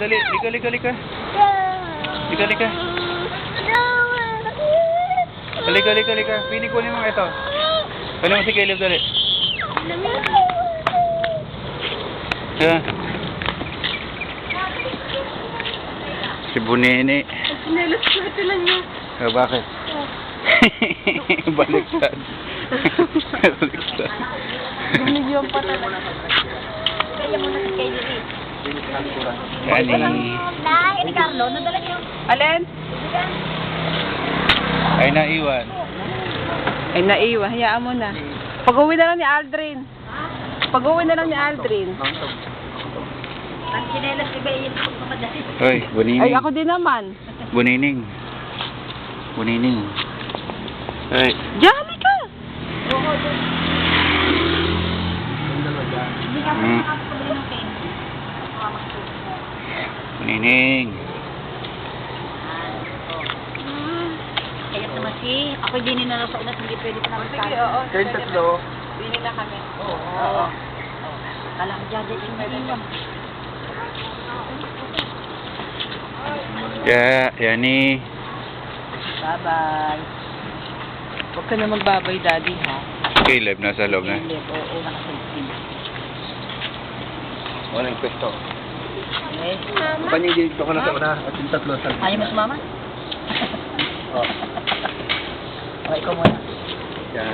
dali. Lika, lika, lika. Lika, lika. Lika, lika, lika. Pini, kunin mo ito. Kunin mo si Caleb, dali. Yan. Si Bunene. Sinelas ko ito lang niya. Bakit? Baliktad. Baliktad. Binigyan pa talaga. Kaya muna si Caleb. Yani. Ni Carlo, nadala niyo. Alin? Ay naiwan. Ay, naiwan. Hayaan mo na. Pag-uwi na lang ni Aldrin. Pag-uwi na lang ni Aldrin. Ang sinelas ni Bayin ako papadali. Hoy, Bunining. Ay, ako din naman. Bunining. Bunining. Ay. Jolly ka! Hindi ka pa nakakapagpabili ng pen. Bunining. Kaya naman ako din na sa unas, hindi pwede pa naman Sige, oo. Kain tatlo. Bili na kami. Oo. Kala ko dyan yung naiwan. Yani. Bye-bye. Huwag ka na magbabay, Daddy, ha? Caleb, nasa loob na. Oo, nakasalpin. Walang pwesto. Yes. Panyay dito ko na sa una. At yung tatlo sa... Ayaw mo sumama? Oh. O, ikaw muna. Yan.